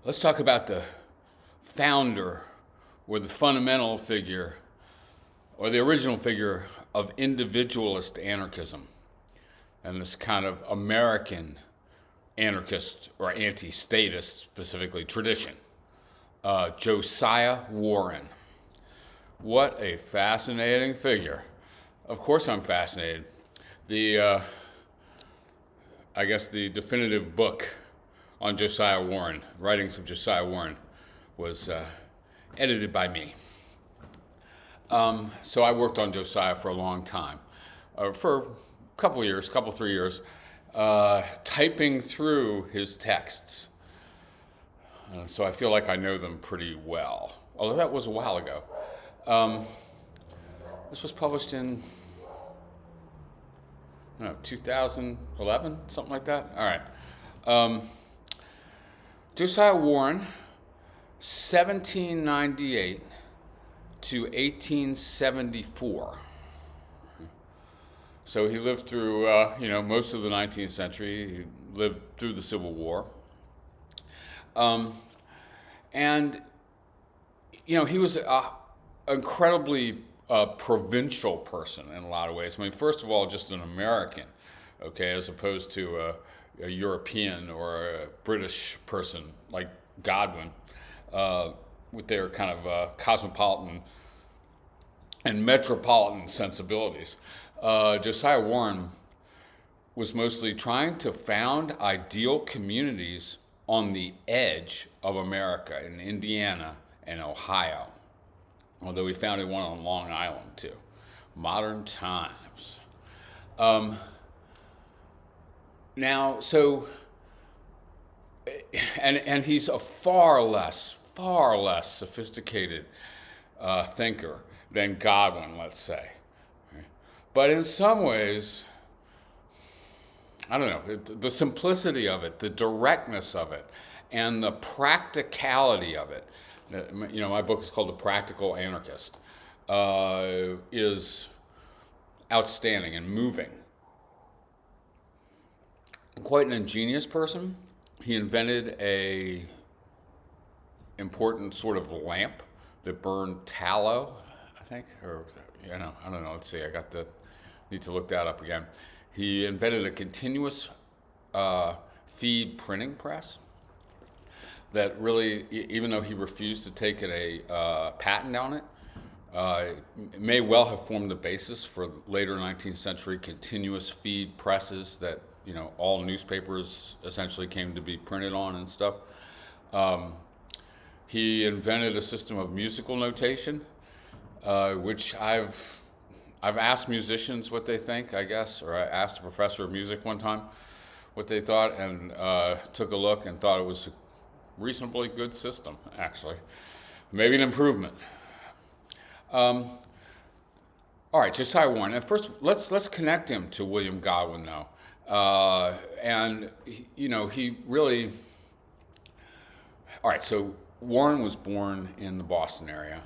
Let's talk about the founder or the fundamental figure or the original figure of individualist anarchism and this kind of American anarchist or anti-statist, specifically, tradition. Josiah Warren. What a fascinating figure. Of course I'm fascinated. I guess the definitive book on Josiah Warren, writings of Josiah Warren, was edited by me. So I worked on Josiah for a long time, for a couple 3 years, typing through his texts. So I feel like I know them pretty well, although that was a while ago. This was published in 2011, something like that. All right. Josiah Warren, 1798 to 1874. So he lived through, most of the 19th century. He lived through the Civil War. And he was an incredibly provincial person in a lot of ways. I mean, first of all, just an American, okay, as opposed to a European or a British person like Godwin, with their kind of cosmopolitan and metropolitan sensibilities. Josiah Warren was mostly trying to found ideal communities on the edge of America in Indiana and Ohio, although he founded one on Long Island too. Modern times. Now, so, and he's a far less sophisticated thinker than Godwin, let's say. But in some ways, I don't know, the simplicity of it, the directness of it, and the practicality of it, my book is called The Practical Anarchist, is outstanding and moving. Quite an ingenious person. He invented a important sort of lamp that burned tallow, I think, or I don't know. Let's see. Need to look that up again. He invented a continuous feed printing press that really, even though he refused to take a patent on it, may well have formed the basis for later 19th century continuous feed presses that all newspapers essentially came to be printed on and stuff. He invented a system of musical notation, which I've asked musicians what they think, I guess, or I asked a professor of music one time what they thought, and took a look and thought it was a reasonably good system, actually. Maybe an improvement. All right, Josiah Warren. And first, let's connect him to William Godwin, though. And he really. All right, so Warren was born in the Boston area.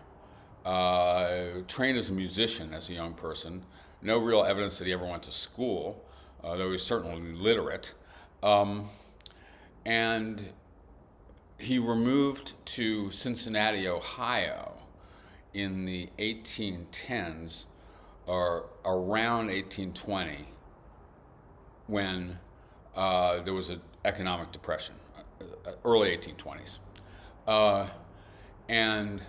Trained as a musician as a young person. No real evidence that he ever went to school, though he was certainly literate. And he removed to Cincinnati, Ohio in the 1810s or around 1820 when there was an economic depression, early 1820s. And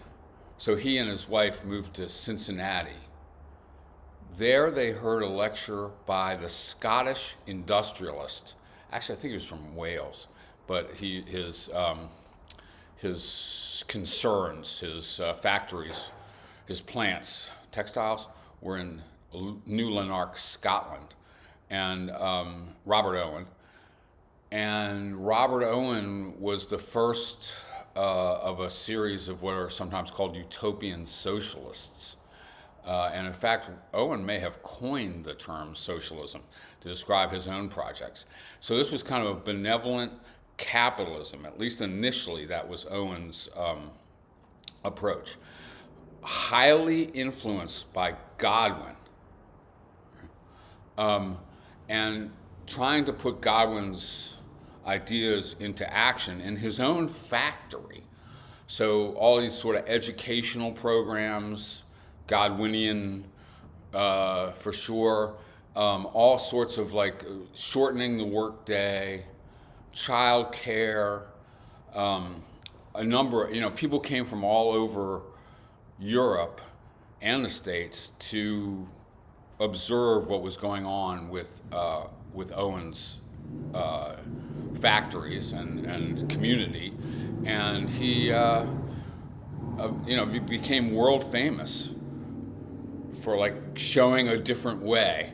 so he and his wife moved to Cincinnati. There they heard a lecture by the Scottish industrialist. Actually, I think he was from Wales, but his concerns, his factories, his plants, textiles were in New Lanark, Scotland, and Robert Owen. And Robert Owen was the first of a series of what are sometimes called utopian socialists. And in fact, Owen may have coined the term socialism to describe his own projects. So this was kind of a benevolent capitalism, at least initially that was Owen's approach. Highly influenced by Godwin. And trying to put Godwin's ideas into action in his own factory. So all these sort of educational programs, Godwinian for sure, all sorts of like shortening the workday, child care, a number, people came from all over Europe and the States to observe what was going on with Owen's factories and community, and he became world famous for like showing a different way,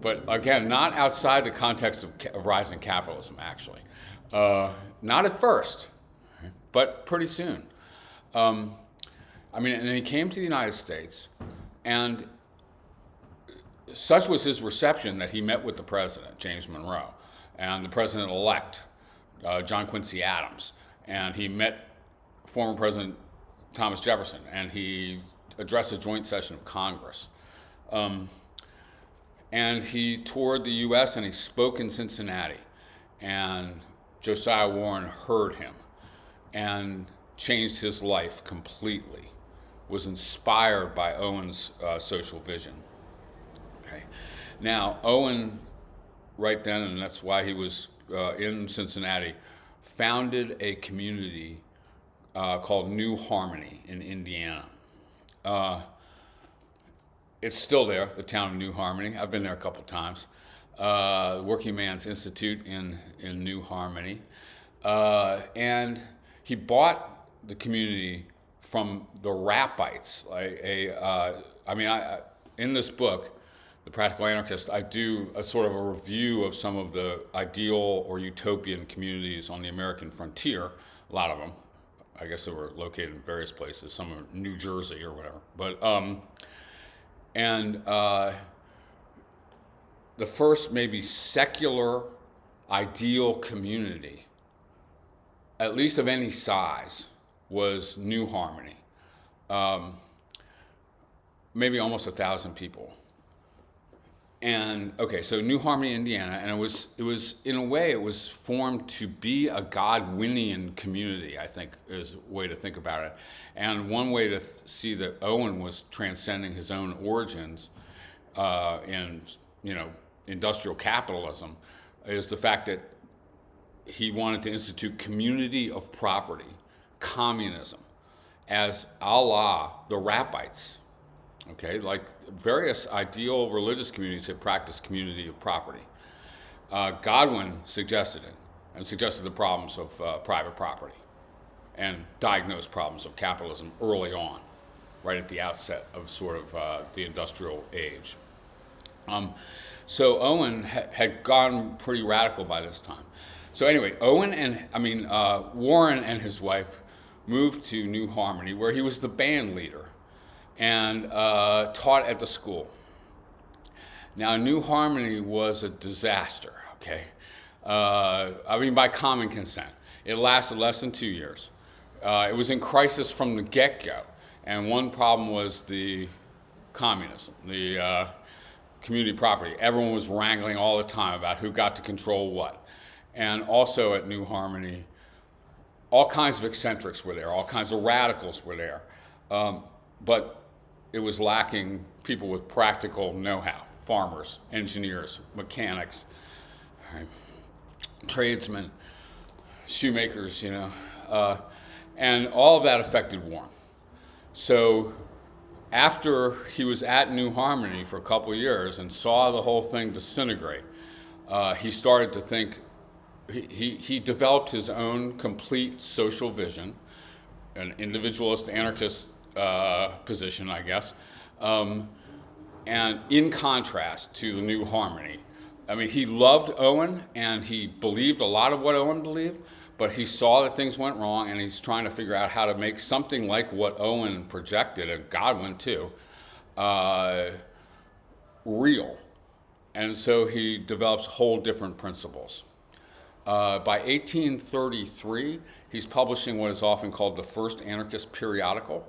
but again, not outside the context of rising capitalism. Actually, not at first, but pretty soon. And then he came to the United States, and such was his reception that he met with the president, James Monroe, and the president-elect, John Quincy Adams, and he met former President Thomas Jefferson, and he addressed a joint session of Congress. And he toured the U.S. and he spoke in Cincinnati, and Josiah Warren heard him and changed his life completely, was inspired by Owen's social vision. Okay. Now, Owen, right then, and that's why he was in Cincinnati, founded a community called New Harmony in Indiana. It's still there, the town of New Harmony. I've been there a couple times. Working Man's Institute in New Harmony. And he bought the community from the Wrights. In this book, The Practical Anarchist, I do a sort of a review of some of the ideal or utopian communities on the American frontier, a lot of them. I guess they were located in various places, some in New Jersey or whatever. But the first maybe secular ideal community, at least of any size, was New Harmony. Maybe almost 1,000 people. And okay, so New Harmony, Indiana, and it was in a way it was formed to be a Godwinian community, I think is a way to think about it. And one way to see that Owen was transcending his own origins in industrial capitalism is the fact that he wanted to institute community of property, communism, as a la the Wrights. Okay, like various ideal religious communities have practiced community of property. Godwin suggested it, and suggested the problems of private property, and diagnosed problems of capitalism early on, right at the outset of sort of the industrial age. So Owen had gone pretty radical by this time. So anyway, Warren and his wife moved to New Harmony, where he was the band leader, and taught at the school. Now, New Harmony was a disaster, okay? By common consent. It lasted less than 2 years. It was in crisis from the get-go, and one problem was the communism, the community property. Everyone was wrangling all the time about who got to control what. And also at New Harmony, all kinds of eccentrics were there, all kinds of radicals were there. But it was lacking people with practical know-how, farmers, engineers, mechanics, right, tradesmen, shoemakers, and all of that affected Warren. So after he was at New Harmony for a couple of years and saw the whole thing disintegrate, he started to think, he developed his own complete social vision, an individualist, anarchist position, I guess, and in contrast to the New Harmony. He loved Owen, and he believed a lot of what Owen believed, but he saw that things went wrong, and he's trying to figure out how to make something like what Owen projected, and Godwin too, real. And so he develops whole different principles. By 1833, he's publishing what is often called the first anarchist periodical,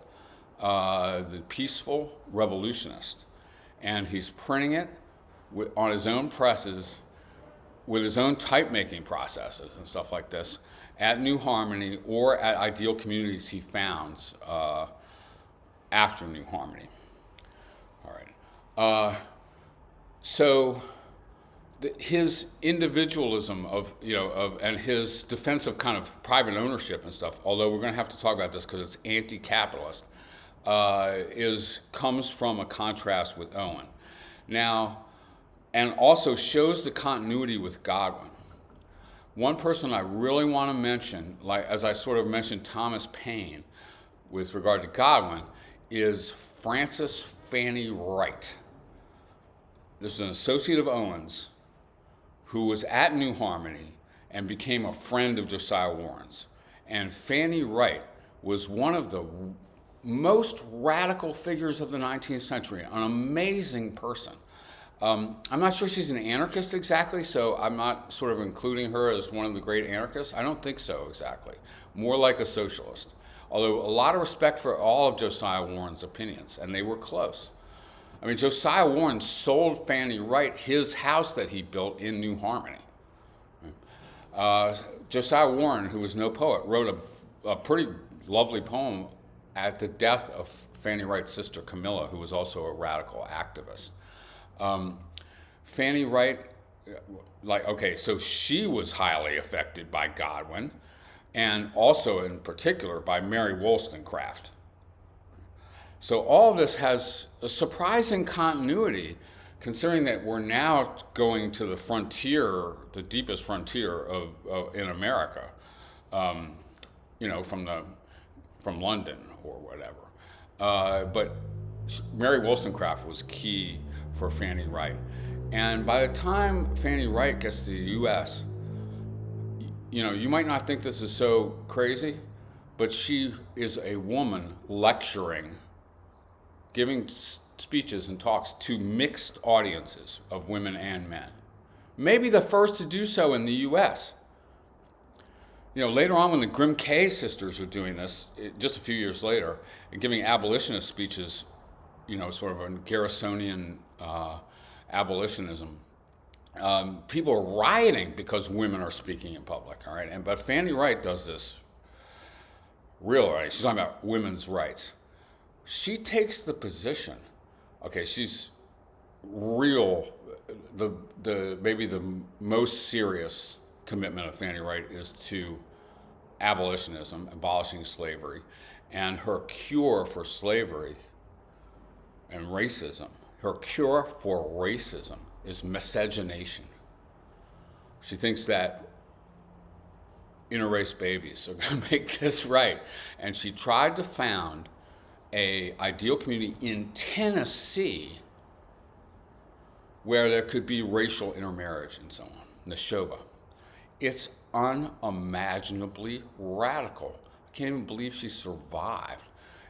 The Peaceful Revolutionist. And he's printing it on his own presses with his own type-making processes and stuff like this at New Harmony or at ideal communities he founds after New Harmony. All right. So his individualism and his defense of kind of private ownership and stuff, although we're going to have to talk about this because it's anti-capitalist, comes from a contrast with Owen. Now, and also shows the continuity with Godwin. One person I really want to mention, like as I sort of mentioned Thomas Paine with regard to Godwin, is Frances Fanny Wright. This is an associate of Owen's who was at New Harmony and became a friend of Josiah Warren's. And Fanny Wright was one of the most radical figures of the 19th century, an amazing person. I'm not sure she's an anarchist exactly, so I'm not sort of including her as one of the great anarchists. I don't think so exactly. More like a socialist. Although a lot of respect for all of Josiah Warren's opinions, and they were close. I mean, Josiah Warren sold Fanny Wright his house that he built in New Harmony. Josiah Warren, who was no poet, wrote a pretty lovely poem at the death of Fanny Wright's sister Camilla, who was also a radical activist. Fanny Wright, so she was highly affected by Godwin, and also in particular by Mary Wollstonecraft. So all of this has a surprising continuity, considering that we're now going to the frontier, the deepest frontier in America, from London or whatever. But Mary Wollstonecraft was key for Fanny Wright. And by the time Fanny Wright gets to the U.S., you might not think this is so crazy, but she is a woman lecturing, giving speeches and talks to mixed audiences of women and men. Maybe the first to do so in the U.S. Later on when the Grim K sisters were doing this, just a few years later, and giving abolitionist speeches, sort of a Garrisonian abolitionism, people are rioting because women are speaking in public, all right? But Fanny Wright does this real right. She's talking about women's rights. She takes the position, she's real, maybe the most serious commitment of Fanny Wright is to abolitionism, abolishing slavery, and her cure for slavery and racism. Her cure for racism is miscegenation. She thinks that interrace babies are going to make this right. And she tried to found an ideal community in Tennessee where there could be racial intermarriage and so on, Neshoba. It's unimaginably radical. I can't even believe she survived.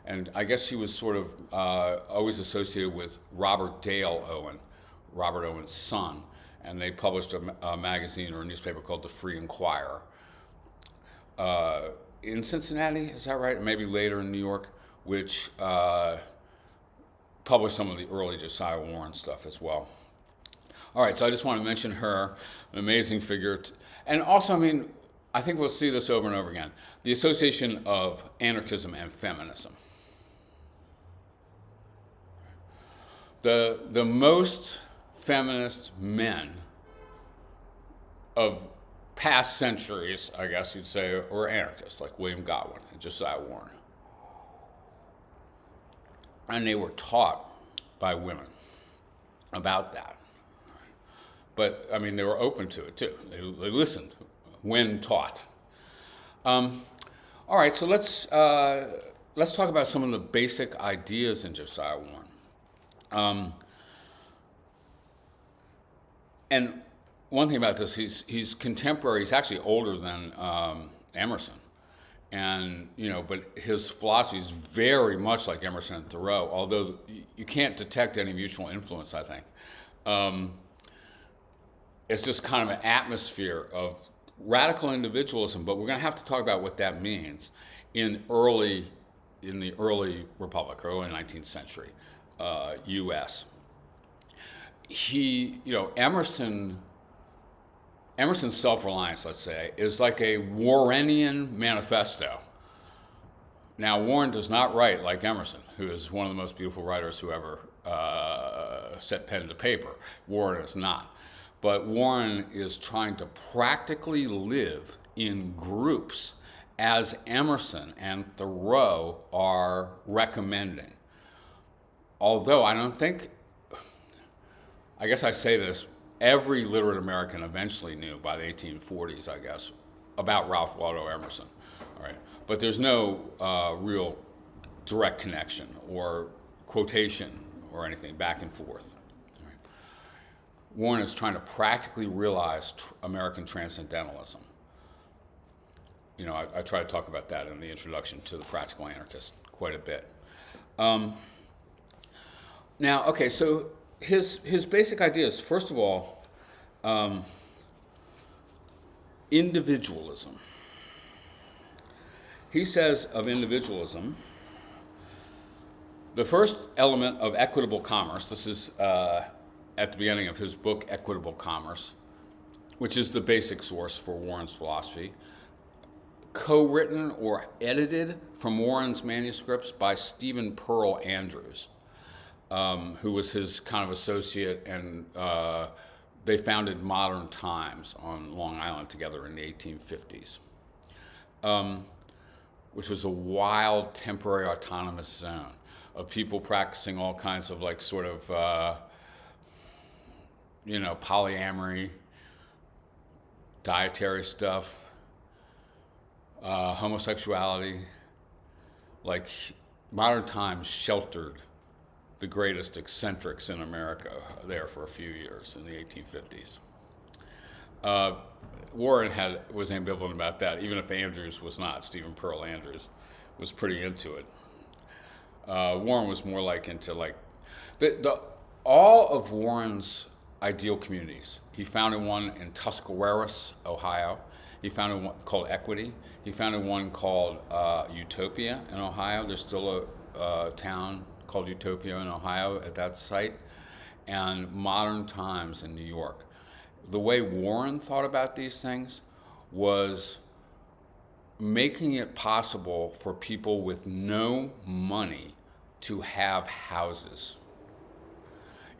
And I guess she was sort of always associated with Robert Dale Owen, Robert Owen's son, and they published a magazine or a newspaper called The Free Inquirer in Cincinnati, is that right? Or maybe later in New York, which published some of the early Josiah Warren stuff as well. All right, so I just want to mention her, an amazing figure. And also, I think we'll see this over and over again, the association of anarchism and feminism. The most feminist men of past centuries, I guess you'd say, were anarchists, like William Godwin and Josiah Warren. And they were taught by women about that. But, they were open to it, too. They listened when taught. All right, so let's talk about some of the basic ideas in Josiah Warren. And one thing about this, he's contemporary. He's actually older than Emerson, and but his philosophy is very much like Emerson and Thoreau. Although you can't detect any mutual influence, I think. It's just kind of an atmosphere of radical individualism, but we're going to have to talk about what that means in the early Republic, early 19th century U.S. Emerson Emerson's Self-Reliance, let's say, is like a Warrenian manifesto. Now, Warren does not write like Emerson, who is one of the most beautiful writers who ever set pen to paper. Warren is not. But Warren is trying to practically live in groups as Emerson and Thoreau are recommending. Although I don't think, I guess I say this, every literate American eventually knew by the 1840s, I guess, about Ralph Waldo Emerson. All right. But there's no real direct connection or quotation or anything back and forth. All right. Warren is trying to practically realize American transcendentalism. You know, I try to talk about that in the introduction to The Practical Anarchist quite a bit. Now, okay, so his basic ideas, first of all, individualism. He says of individualism, the first element of equitable commerce, this is at the beginning of his book, Equitable Commerce, which is the basic source for Warren's philosophy, co-written or edited from Warren's manuscripts by Stephen Pearl Andrews, who was his kind of associate, and they founded Modern Times on Long Island together in the 1850s, which was a wild temporary autonomous zone of people practicing all kinds of like sort of, polyamory, dietary stuff, homosexuality. Like Modern Times sheltered the greatest eccentrics in America there for a few years in the 1850s. Warren was ambivalent about that, even if Andrews was not. Stephen Pearl Andrews was pretty into it. Warren was more like into like all of Warren's ideal communities. He founded one in Tuscarawas, Ohio. He founded one called Equity. He founded one called Utopia in Ohio. There's still a town called Utopia in Ohio at that site, and Modern Times in New York. The way Warren thought about these things was making it possible for people with no money to have houses.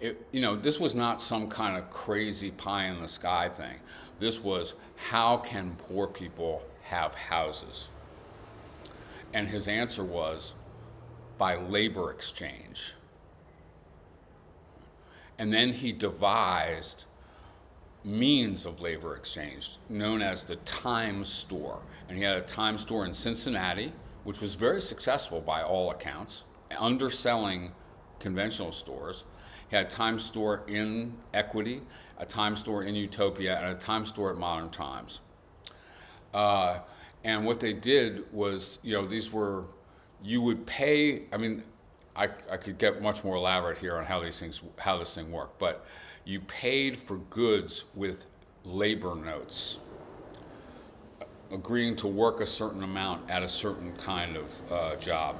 This was not some kind of crazy pie in the sky thing. This was, how can poor people have houses? And his answer was, by labor exchange. And then he devised means of labor exchange known as the time store. And he had a time store in Cincinnati, which was very successful by all accounts, underselling conventional stores. He had a time store in Equity, a time store in Utopia, and a time store at Modern Times. And what they did was, these were, you would pay, I could get much more elaborate here on how this thing worked, but you paid for goods with labor notes, agreeing to work a certain amount at a certain kind of job.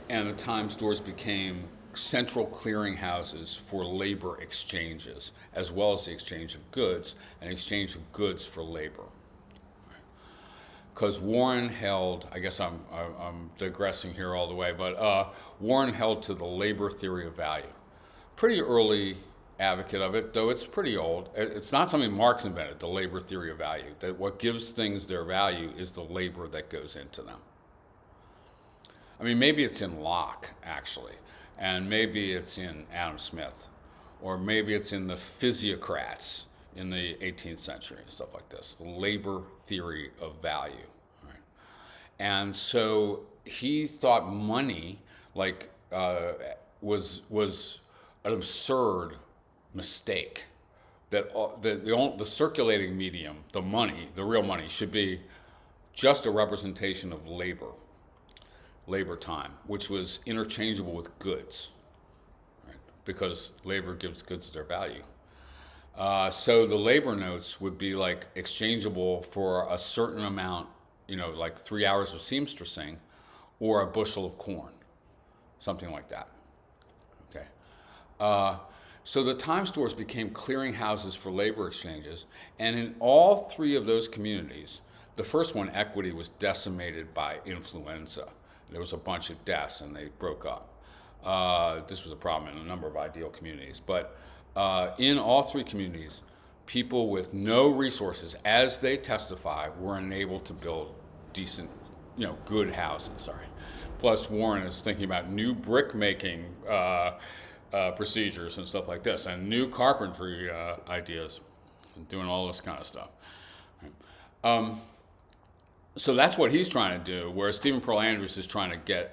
And the time stores became central clearinghouses for labor exchanges, as well as the exchange of goods and exchange of goods for labor. Because Warren held, I guess I'm digressing here all the way, but Warren held to the labor theory of value. Pretty early advocate of it, though it's pretty old. It's not something Marx invented, the labor theory of value, that what gives things their value is the labor that goes into them. Maybe it's in Locke, actually, and maybe it's in Adam Smith, or maybe it's in the physiocrats in the 18th century and stuff like this, the labor theory of value. Right? And so he thought money was an absurd mistake, that the circulating medium, the money, the real money, should be just a representation of labor time, which was interchangeable with goods, right? Because labor gives goods their value. So the labor notes would be like exchangeable for a certain amount, like 3 hours of seamstressing or a bushel of corn, something like that. Okay. So the time stores became clearinghouses for labor exchanges, and in all three of those communities, the first one, Equity, was decimated by influenza. There was a bunch of deaths, and they broke up. This was a problem in a number of ideal communities. But in all three communities, people with no resources, as they testify, were unable to build decent, good houses. Plus, Warren is thinking about new brick making procedures and stuff like this, and new carpentry ideas, and doing all this kind of stuff. So that's what he's trying to do, whereas Stephen Pearl Andrews is trying to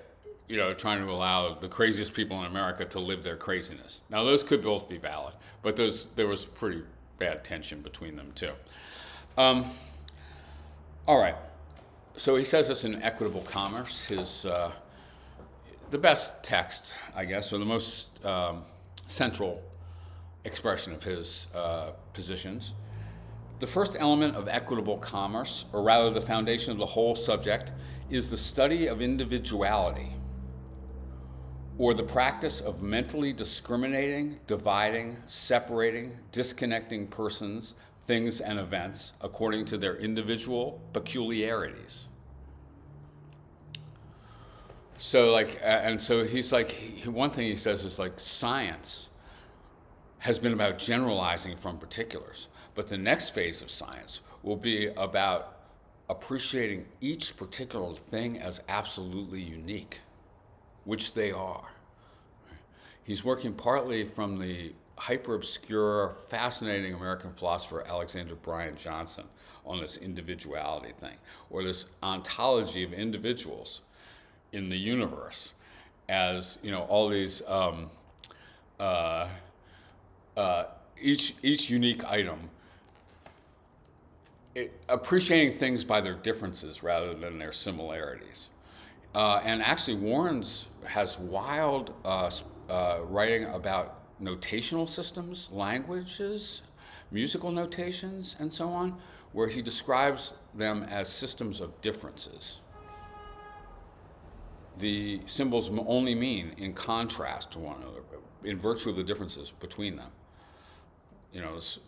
allow the craziest people in America to live their craziness. Now, those could both be valid, but there was pretty bad tension between them, too. All right. So he says this in Equitable Commerce, the best text, I guess, or the most central expression of his positions. The first element of equitable commerce, or rather the foundation of the whole subject, is the study of individuality, or the practice of mentally discriminating, dividing, separating, disconnecting persons, things, and events according to their individual peculiarities. So he's one thing he says is science has been about generalizing from particulars, but the next phase of science will be about appreciating each particular thing as absolutely unique, which they are. He's working partly from the hyper-obscure, fascinating American philosopher Alexander Bryan Johnson on this individuality thing, or this ontology of individuals in the universe as, all these, each unique item, appreciating things by their differences rather than their similarities. And actually, Warren's has wild writing about notational systems, languages, musical notations, and so on, where he describes them as systems of differences. The symbols only mean in contrast to one another, in virtue of the differences between them. It's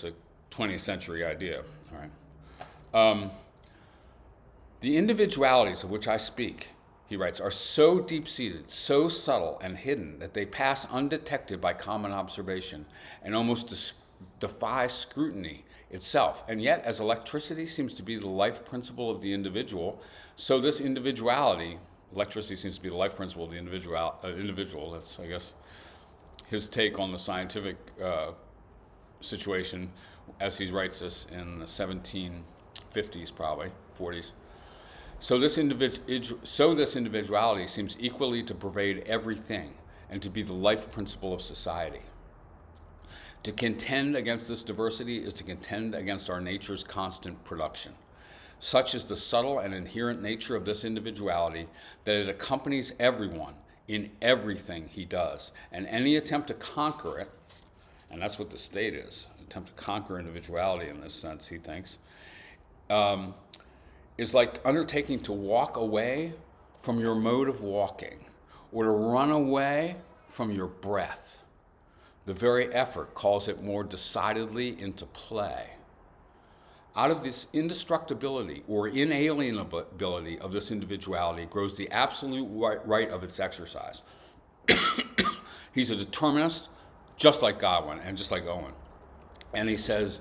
a 20th century idea, all right? The individualities of which I speak, he writes, are so deep-seated, so subtle and hidden that they pass undetected by common observation and almost defy scrutiny itself. And yet, as electricity seems to be the life principle of the individual, so this electricity seems to be the life principle of the individual. That's, I guess, his take on the scientific situation as he writes this in the 1750s, probably, 40s. So this individuality seems equally to pervade everything and to be the life principle of society. To contend against this diversity is to contend against our nature's constant production. Such is the subtle and inherent nature of this individuality that it accompanies everyone in everything he does. And any attempt to conquer it, and that's what the state is, an attempt to conquer individuality in this sense, he thinks, is like undertaking to walk away from your mode of walking or to run away from your breath. The very effort calls it more decidedly into play. Out of this indestructibility or inalienability of this individuality grows the absolute right of its exercise. He's a determinist, just like Godwin and just like Owen. And he says,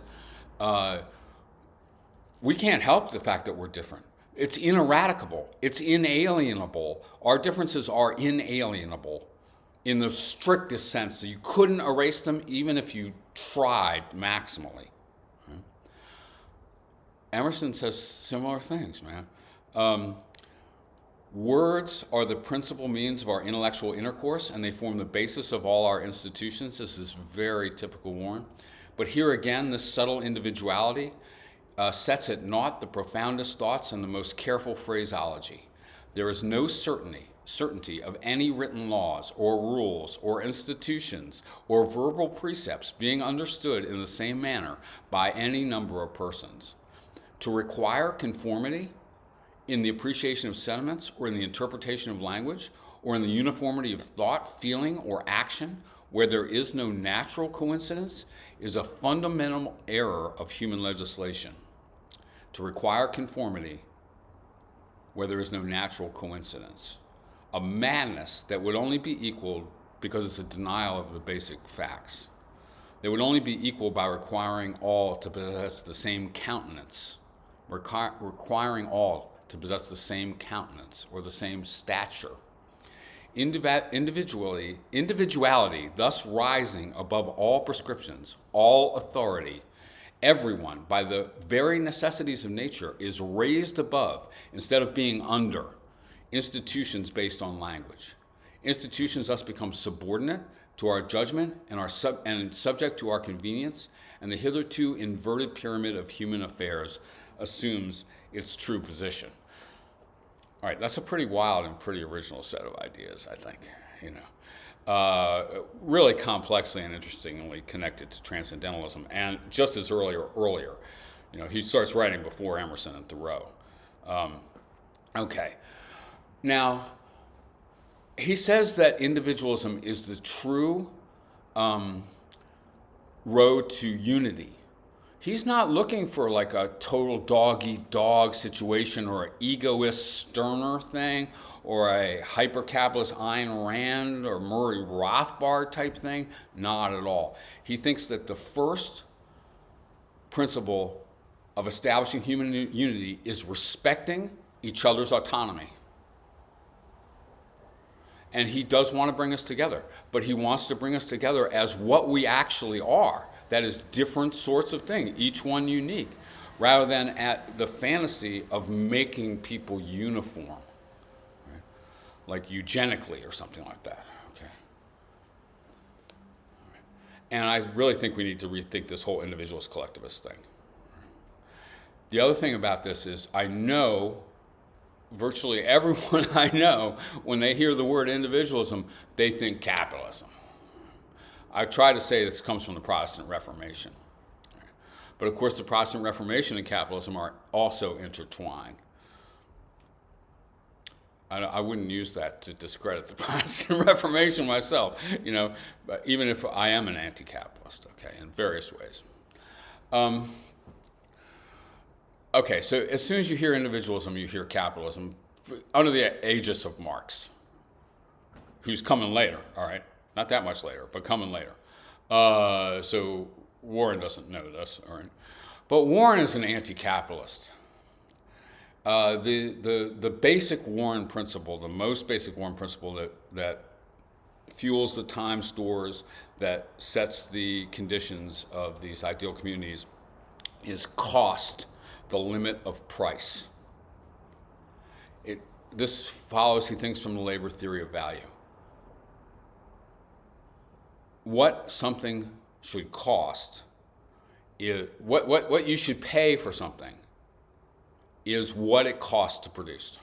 we can't help the fact that we're different. It's ineradicable. It's inalienable. Our differences are inalienable in the strictest sense that you couldn't erase them even if you tried maximally. Emerson says similar things, man. Words are the principal means of our intellectual intercourse, and they form the basis of all our institutions. This is very typical Warren. But here again, this subtle individuality sets at naught the profoundest thoughts and the most careful phraseology. There is no certainty of any written laws or rules or institutions or verbal precepts being understood in the same manner by any number of persons. To require conformity in the appreciation of sentiments or in the interpretation of language or in the uniformity of thought, feeling, or action, where there is no natural coincidence, is a fundamental error of human legislation. To require conformity where there is no natural coincidence. A madness that would only be equaled because it's a denial of the basic facts. They would only be equal by requiring all to possess the same countenance, requiring all to possess the same countenance or the same stature. Individuality, thus rising above all prescriptions, all authority, everyone, by the very necessities of nature, is raised above instead of being under institutions based on language. Institutions thus become subordinate to our judgment and subject to our convenience, and the hitherto inverted pyramid of human affairs assumes its true position. All right, that's a pretty wild and pretty original set of ideas, I think. Really complexly and interestingly connected to transcendentalism, and just as earlier. He starts writing before Emerson and Thoreau. Okay, now he says that individualism is the true road to unity. He's not looking for like a total dog-eat-dog situation or an egoist Stirner thing or a hyper-capitalist Ayn Rand or Murray Rothbard type thing. Not at all. He thinks that the first principle of establishing human unity is respecting each other's autonomy. And he does want to bring us together, but he wants to bring us together as what we actually are. That is different sorts of things, each one unique, rather than at the fantasy of making people uniform, right? Like eugenically or something like that. Okay. And I really think we need to rethink this whole individualist collectivist thing. The other thing about this is I know virtually everyone I know, when they hear the word individualism, they think capitalism. I try to say this comes from the Protestant Reformation. But of course, the Protestant Reformation and capitalism are also intertwined. I wouldn't use that to discredit the Protestant Reformation myself, but even if I am an anti-capitalist, okay, in various ways. Okay, so as soon as you hear individualism, you hear capitalism under the aegis of Marx, who's coming later, all right? Not that much later, but coming later. So Warren doesn't know this, all right? But Warren is an anti-capitalist. The basic Warren principle, the most basic Warren principle that fuels the time stores, that sets the conditions of these ideal communities, is cost, the limit of price. This follows, he thinks, from the labor theory of value. What something should cost is what you should pay for something is what it costs to produce.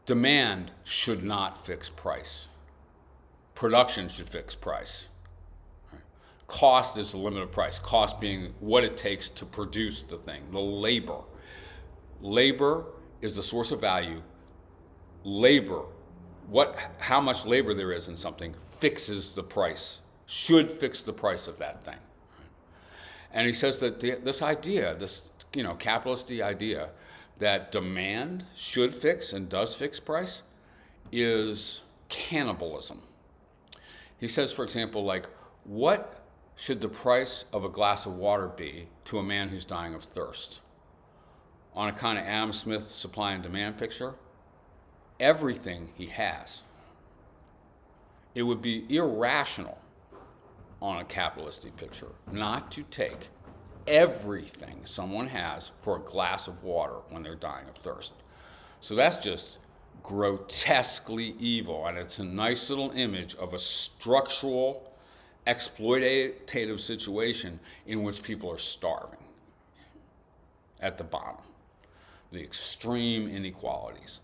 Demand should not fix price. Production should fix price. Cost is the limit of price. Cost being what it takes to produce the thing, the labor. Labor is the source of value. Labor, how much labor there is in something, fixes the price, should fix the price of that thing. And he says that this idea, this capitalist idea, that demand should fix and does fix price, is cannibalism. He says, for example, what should the price of a glass of water be to a man who's dying of thirst? On a kind of Adam Smith supply and demand picture, everything he has. It would be irrational on a capitalistic picture not to take everything someone has for a glass of water when they're dying of thirst. So that's just grotesquely evil, and it's a nice little image of a structural, exploitative situation in which people are starving at the bottom. The extreme inequalities.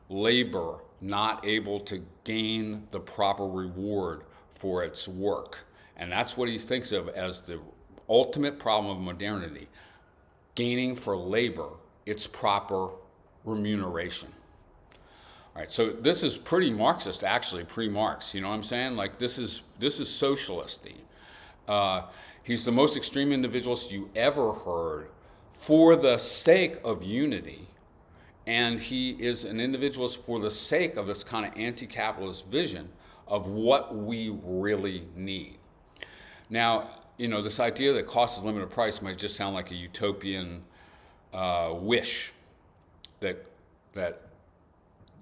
Labor not able to gain the proper reward for its work. And that's what he thinks of as the ultimate problem of modernity. Gaining for labor its proper remuneration. All right, so this is pretty Marxist, actually, pre-Marx. You know what I'm saying? Like this is socialisty. He's the most extreme individualist you ever heard for the sake of unity, and he is an individualist for the sake of this kind of anti-capitalist vision of what we really need. Now, you know, this idea that cost is limited price might just sound like a utopian wish that the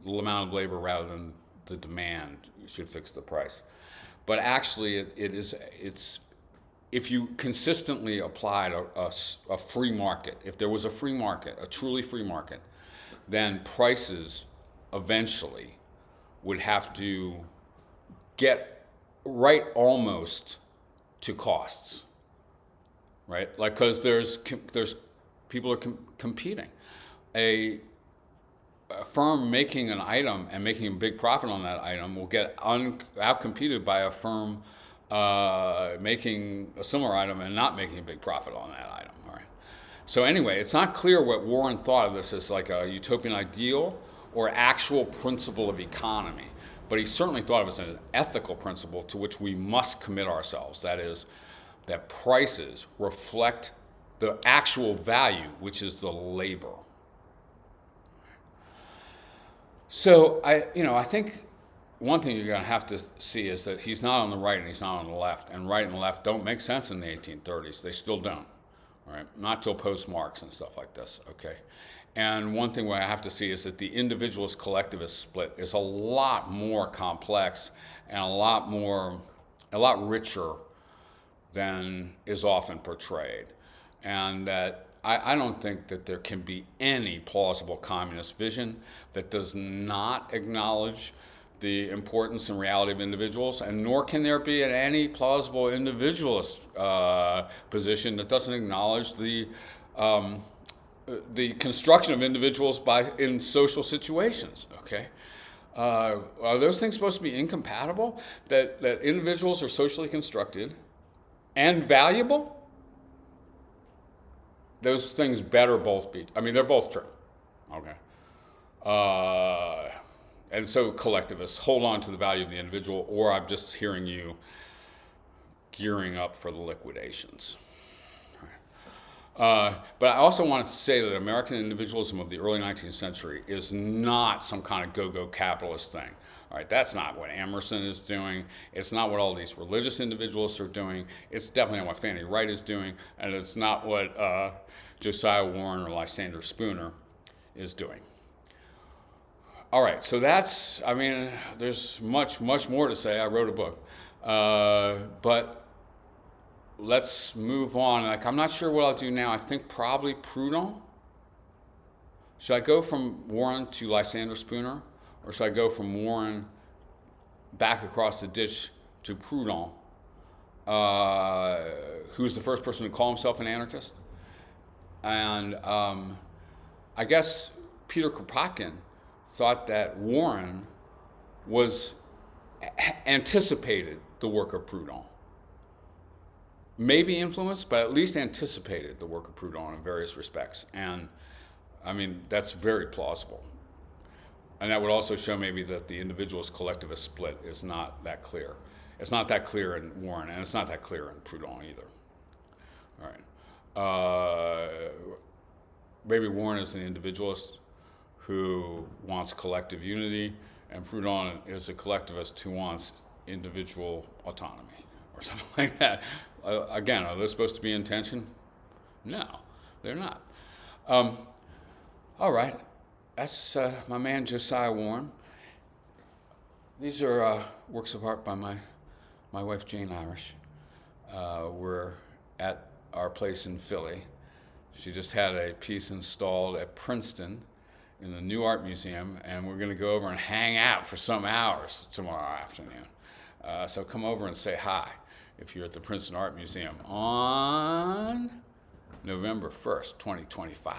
amount of labor rather than the demand should fix the price. But actually, it's if you consistently applied a free market, if there was a free market, a truly free market, then prices eventually would have to get right almost to costs, right? Like, because there's people are competing. A firm making an item and making a big profit on that item will get outcompeted by a firm making a similar item and not making a big profit on that item. All right. So anyway, it's not clear what Warren thought of this as like a utopian ideal or actual principle of economy, but he certainly thought of it as an ethical principle to which we must commit ourselves. That is, that prices reflect the actual value, which is the labor. So I think one thing you're going to have to see is that he's not on the right and he's not on the left, and right and left don't make sense in the 1830s. They still don't, all right? Not till post-Marx and stuff like this, okay? And one thing I have to see is that the individualist collectivist split is a lot more complex and a lot richer than is often portrayed. And that I don't think that there can be any plausible communist vision that does not acknowledge the importance and reality of individuals, and nor can there be any plausible individualist position that doesn't acknowledge the construction of individuals in social situations. Okay, are those things supposed to be incompatible? That individuals are socially constructed and valuable? Those things better both be. I mean, they're both true. Okay. And so collectivists hold on to the value of the individual, or I'm just hearing you gearing up for the liquidations. But I also wanted to say that American individualism of the early 19th century is not some kind of go-go capitalist thing. All right, that's not what Emerson is doing. It's not what all these religious individualists are doing. It's definitely not what Fanny Wright is doing, and it's not what Josiah Warren or Lysander Spooner is doing. All right, so that's, I mean, there's much more to say. I wrote a book. But let's move on. Like, I'm not sure what I'll do now. I think probably Proudhon. Should I go from Warren to Lysander Spooner? Or should I go from Warren back across the ditch to Proudhon, who's the first person to call himself an anarchist? And I guess Peter Kropotkin thought that Warren anticipated the work of Proudhon. Maybe influenced, but at least anticipated the work of Proudhon in various respects. And I mean, that's very plausible. And that would also show maybe that the individualist collectivist split is not that clear. It's not that clear in Warren, and it's not that clear in Proudhon either. All right. Maybe Warren is an individualist who wants collective unity, and Proudhon is a collectivist who wants individual autonomy, or something like that. Again, are those supposed to be in tension? No, they're not. All right. That's my man Josiah Warren. These are works of art by my wife Jane Irish. We're at our place in Philly. She just had a piece installed at Princeton in the New Art Museum, and we're going to go over and hang out for some hours tomorrow afternoon. So come over and say hi if you're at the Princeton Art Museum on November 1st, 2025.